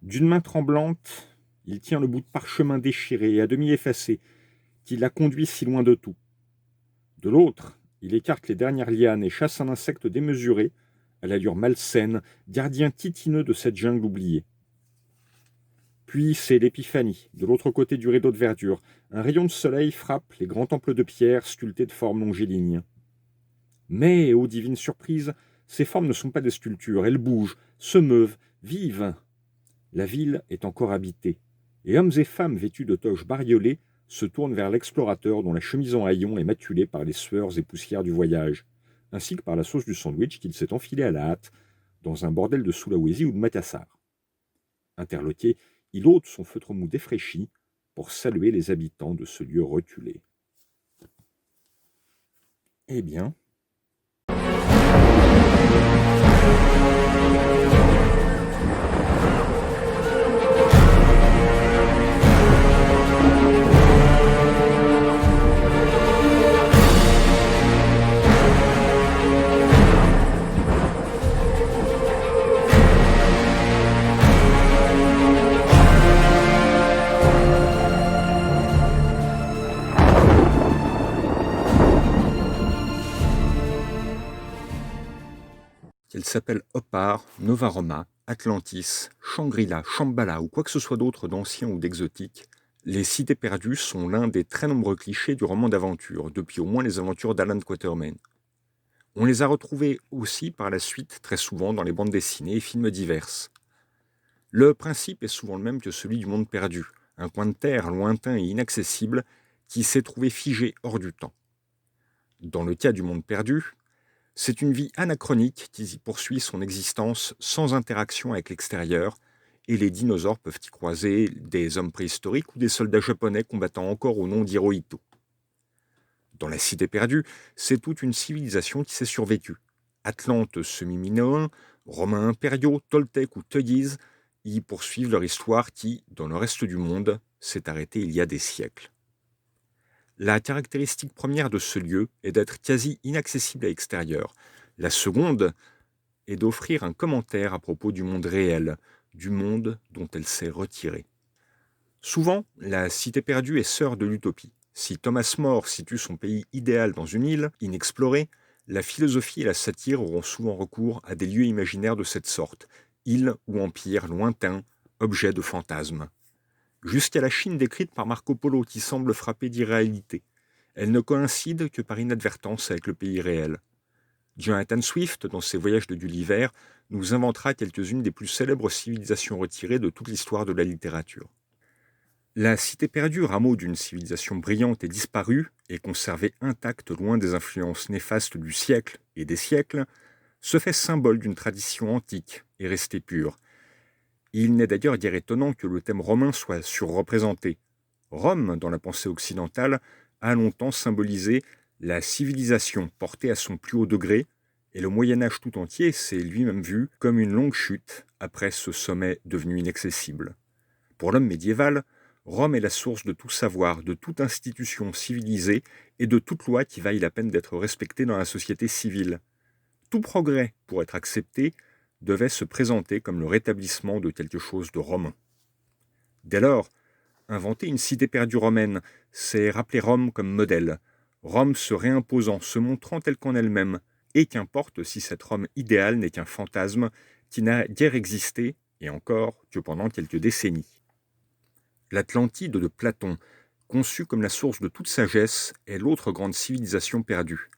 D'une main tremblante, il tient le bout de parchemin déchiré et à demi effacé, qui l'a conduit si loin de tout. De l'autre, il écarte les dernières lianes et chasse un insecte démesuré, à l'allure malsaine, gardien titineux de cette jungle oubliée. Puis c'est l'épiphanie, de l'autre côté du rideau de verdure. Un rayon de soleil frappe les grands temples de pierre sculptés de formes longilignes. Mais, ô divine surprise, ces formes ne sont pas des sculptures, elles bougent, se meuvent, vivent. La ville est encore habitée, et hommes et femmes vêtus de toges bariolées se tournent vers l'explorateur dont la chemise en haillons est maculée par les sueurs et poussières du voyage, ainsi que par la sauce du sandwich qu'il s'est enfilé à la hâte dans un bordel de Sulawesi ou de Makassar. Interloqué, il ôte son feutre mou défraîchi pour saluer les habitants de ce lieu reculé. Eh bien, qu'elle s'appelle Opar, Nova Roma, Atlantis, Shangri-La, Shambhala ou quoi que ce soit d'autre d'ancien ou d'exotique, les cités perdues sont l'un des très nombreux clichés du roman d'aventure, depuis au moins les aventures d'Alan Quatermain. On les a retrouvés aussi par la suite très souvent dans les bandes dessinées et films divers. Le principe est souvent le même que celui du monde perdu, un coin de terre lointain et inaccessible qui s'est trouvé figé hors du temps. Dans le cas du monde perdu, c'est une vie anachronique qui y poursuit son existence sans interaction avec l'extérieur, et les dinosaures peuvent y croiser des hommes préhistoriques ou des soldats japonais combattant encore au nom d'Hirohito. Dans la cité perdue, c'est toute une civilisation qui s'est survécue. Atlantes semi-minoens, Romains impériaux, Toltecs ou Teuguises y poursuivent leur histoire qui, dans le reste du monde, s'est arrêtée il y a des siècles. La caractéristique première de ce lieu est d'être quasi inaccessible à l'extérieur. La seconde est d'offrir un commentaire à propos du monde réel, du monde dont elle s'est retirée. Souvent, la cité perdue est sœur de l'utopie. Si Thomas More situe son pays idéal dans une île inexplorée, la philosophie et la satire auront souvent recours à des lieux imaginaires de cette sorte, îles ou empires lointains, objets de fantasmes. Jusqu'à la Chine décrite par Marco Polo qui semble frappée d'irréalité. Elle ne coïncide que par inadvertance avec le pays réel. Jonathan Swift, dans ses Voyages de Gulliver, nous inventera quelques-unes des plus célèbres civilisations retirées de toute l'histoire de la littérature. La cité perdue, rameau d'une civilisation brillante et disparue, et conservée intacte loin des influences néfastes du siècle et des siècles, se fait symbole d'une tradition antique et restée pure. Il n'est d'ailleurs guère étonnant que le thème romain soit surreprésenté. Rome, dans la pensée occidentale, a longtemps symbolisé la civilisation portée à son plus haut degré, et le Moyen-Âge tout entier s'est lui-même vu comme une longue chute après ce sommet devenu inaccessible. Pour l'homme médiéval, Rome est la source de tout savoir, de toute institution civilisée et de toute loi qui vaille la peine d'être respectée dans la société civile. Tout progrès, pour être accepté, devait se présenter comme le rétablissement de quelque chose de romain. Dès lors, inventer une cité perdue romaine, c'est rappeler Rome comme modèle, Rome se réimposant, se montrant telle qu'en elle-même, et qu'importe si cette Rome idéale n'est qu'un fantasme qui n'a guère existé, et encore que pendant quelques décennies. L'Atlantide de Platon, conçue comme la source de toute sagesse, est l'autre grande civilisation perdue.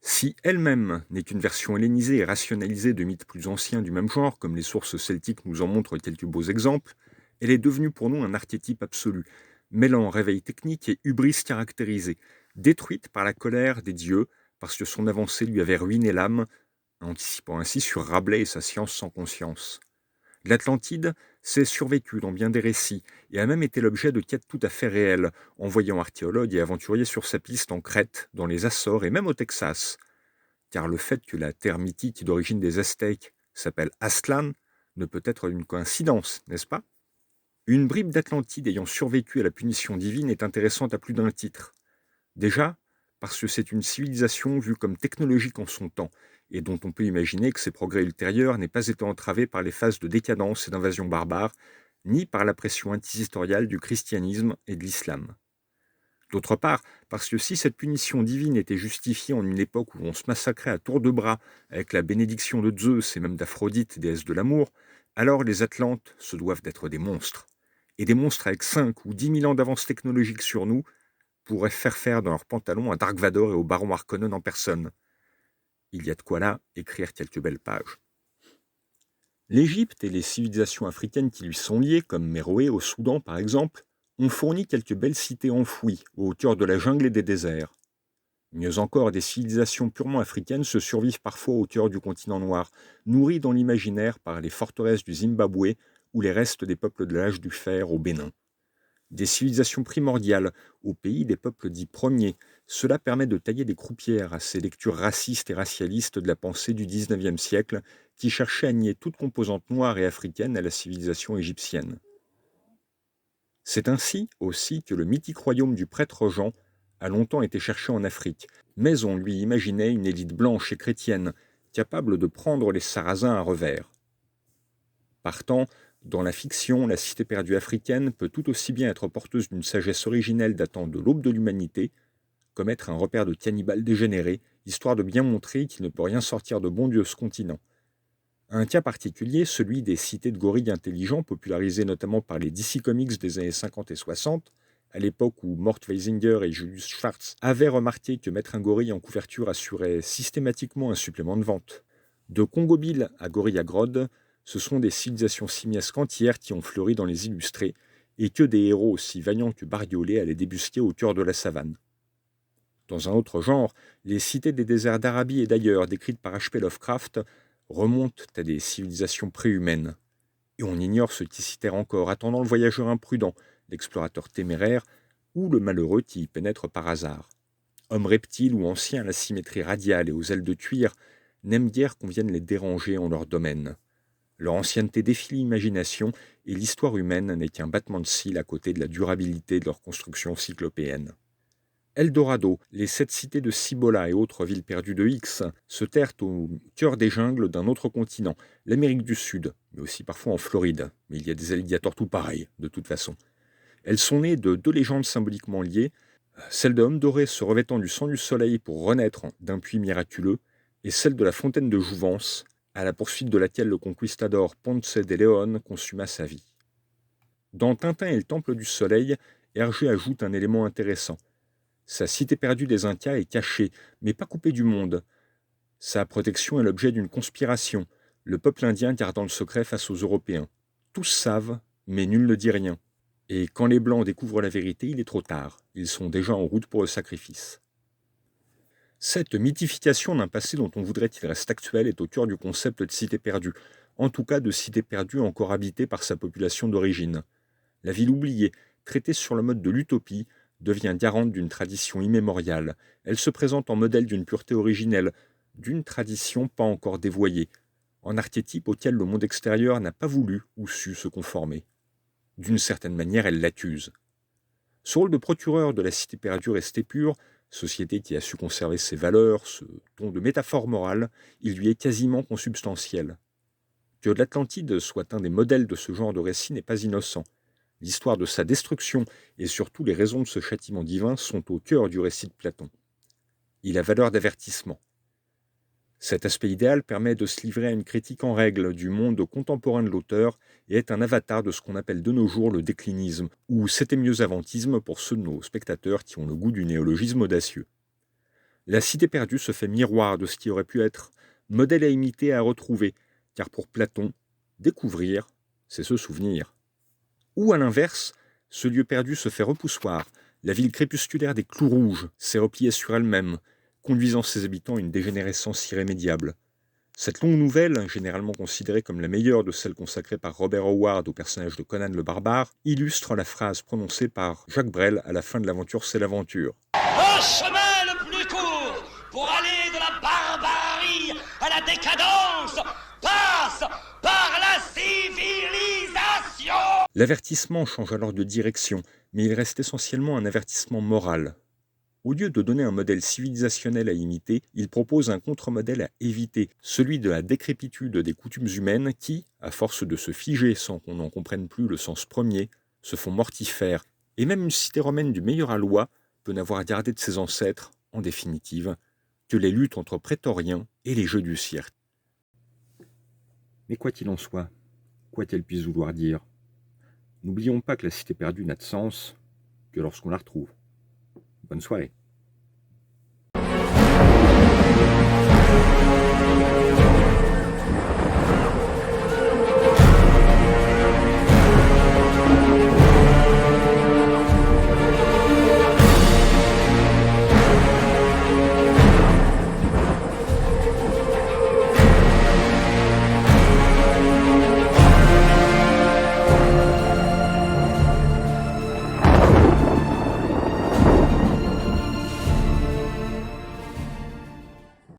Si elle-même n'est qu'une version hellénisée et rationalisée de mythes plus anciens du même genre, comme les sources celtiques nous en montrent quelques beaux exemples, elle est devenue pour nous un archétype absolu, mêlant réveil technique et hubris caractérisé, détruite par la colère des dieux parce que son avancée lui avait ruiné l'âme, anticipant ainsi sur Rabelais et sa science sans conscience. L'Atlantide s'est survécue dans bien des récits et a même été l'objet de quêtes tout à fait réelles, envoyant archéologues et aventuriers sur sa piste en Crète, dans les Açores et même au Texas. Car le fait que la terre mythique d'origine des Aztèques s'appelle Aztlán ne peut être une coïncidence, n'est-ce pas? Une bribe d'Atlantide ayant survécu à la punition divine est intéressante à plus d'un titre. Déjà, parce que c'est une civilisation vue comme technologique en son temps, et dont on peut imaginer que ses progrès ultérieurs n'aient pas été entravés par les phases de décadence et d'invasion barbare ni par la pression inquisitoriale du christianisme et de l'islam. D'autre part, parce que si cette punition divine était justifiée en une époque où on se massacrait à tour de bras avec la bénédiction de Zeus et même d'Aphrodite, déesse de l'amour, alors les Atlantes se doivent d'être des monstres. Et des monstres avec 5 ou 10 000 ans d'avance technologique sur nous pourraient faire dans leurs pantalons à Dark Vador et au baron Harkonnen en personne. Il y a de quoi là écrire quelques belles pages. L'Égypte et les civilisations africaines qui lui sont liées, comme Méroé au Soudan par exemple, ont fourni quelques belles cités enfouies au cœur de la jungle et des déserts. Mieux encore, des civilisations purement africaines se survivent parfois au cœur du continent noir, nourries dans l'imaginaire par les forteresses du Zimbabwe ou les restes des peuples de l'âge du fer au Bénin. Des civilisations primordiales au pays des peuples dits premiers, cela permet de tailler des croupières à ces lectures racistes et racialistes de la pensée du XIXe siècle qui cherchaient à nier toute composante noire et africaine à la civilisation égyptienne. C'est ainsi aussi que le mythique royaume du prêtre Jean a longtemps été cherché en Afrique, mais on lui imaginait une élite blanche et chrétienne, capable de prendre les Sarrasins à revers. Partant, dans la fiction, la cité perdue africaine peut tout aussi bien être porteuse d'une sagesse originelle datant de l'aube de l'humanité, comme être un repère de cannibales dégénérés, histoire de bien montrer qu'il ne peut rien sortir de bon de ce continent. Un cas particulier, celui des cités de gorilles intelligents, popularisées notamment par les DC Comics des années 50 et 60, à l'époque où Mort Weisinger et Julius Schwartz avaient remarqué que mettre un gorille en couverture assurait systématiquement un supplément de vente. De Congo Bill à Gorilla Grodd, ce sont des civilisations simiesques entières qui ont fleuri dans les illustrés, et que des héros aussi vaillants que bariolés allaient débusquer au cœur de la savane. Dans un autre genre, les cités des déserts d'Arabie et d'ailleurs, décrites par H.P. Lovecraft, remontent à des civilisations préhumaines. Et on ignore ce qui s'y terre encore, attendant le voyageur imprudent, l'explorateur téméraire ou le malheureux qui y pénètre par hasard. Hommes reptiles ou anciens à la symétrie radiale et aux ailes de cuir n'aiment guère qu'on vienne les déranger en leur domaine. Leur ancienneté défie l'imagination et l'histoire humaine n'est qu'un battement de cils à côté de la durabilité de leur construction cyclopéenne. Eldorado, les 7 cités de Cibola et autres villes perdues de X se terrent au cœur des jungles d'un autre continent, l'Amérique du Sud, mais aussi parfois en Floride. Mais il y a des alligators tout pareils, de toute façon. Elles sont nées de 2 légendes symboliquement liées, celle de Homme Doré se revêtant du sang du soleil pour renaître d'un puits miraculeux, et celle de la fontaine de Jouvence, à la poursuite de laquelle le conquistador Ponce de León consuma sa vie. Dans Tintin et le Temple du Soleil, Hergé ajoute un élément intéressant. Sa cité perdue des Incas est cachée, mais pas coupée du monde. Sa protection est l'objet d'une conspiration, le peuple indien gardant le secret face aux Européens. Tous savent, mais nul ne dit rien. Et quand les Blancs découvrent la vérité, il est trop tard. Ils sont déjà en route pour le sacrifice. Cette mythification d'un passé dont on voudrait qu'il reste actuel est au cœur du concept de cité perdue, en tout cas de cité perdue encore habitée par sa population d'origine. La ville oubliée, traitée sur le mode de l'utopie, devient garante d'une tradition immémoriale. Elle se présente en modèle d'une pureté originelle, d'une tradition pas encore dévoyée, en archétype auquel le monde extérieur n'a pas voulu ou su se conformer. D'une certaine manière, elle l'accuse. Ce rôle de procureur de la cité perdue restée pure, société qui a su conserver ses valeurs, ce ton de métaphore morale, il lui est quasiment consubstantiel. Que l'Atlantide soit un des modèles de ce genre de récit n'est pas innocent. L'histoire de sa destruction et surtout les raisons de ce châtiment divin sont au cœur du récit de Platon. Il a valeur d'avertissement. Cet aspect idéal permet de se livrer à une critique en règle du monde contemporain de l'auteur et est un avatar de ce qu'on appelle de nos jours le déclinisme, ou c'était mieux avantisme pour ceux de nos spectateurs qui ont le goût du néologisme audacieux. La cité perdue se fait miroir de ce qui aurait pu être, modèle à imiter et à retrouver, car pour Platon, découvrir, c'est se souvenir. Ou à l'inverse, ce lieu perdu se fait repoussoir, la ville crépusculaire des clous rouges s'est repliée sur elle-même, conduisant ses habitants à une dégénérescence irrémédiable. Cette longue nouvelle, généralement considérée comme la meilleure de celles consacrées par Robert Howard au personnage de Conan le Barbare, illustre la phrase prononcée par Jacques Brel à la fin de l'aventure C'est l'aventure. Le chemin le plus court pour aller de la barbarie à la décadence passe par la civilisation. L'avertissement change alors de direction, mais il reste essentiellement un avertissement moral. Au lieu de donner un modèle civilisationnel à imiter, il propose un contre-modèle à éviter, celui de la décrépitude des coutumes humaines qui, à force de se figer sans qu'on en comprenne plus le sens premier, se font mortifères. Et même une cité romaine du meilleur aloi peut n'avoir gardé de ses ancêtres, en définitive, que les luttes entre prétoriens et les jeux du cirque. Mais quoi qu'il en soit, quoi qu'elle puisse vouloir dire, n'oublions pas que la cité perdue n'a de sens que lorsqu'on la retrouve. Bonne soirée.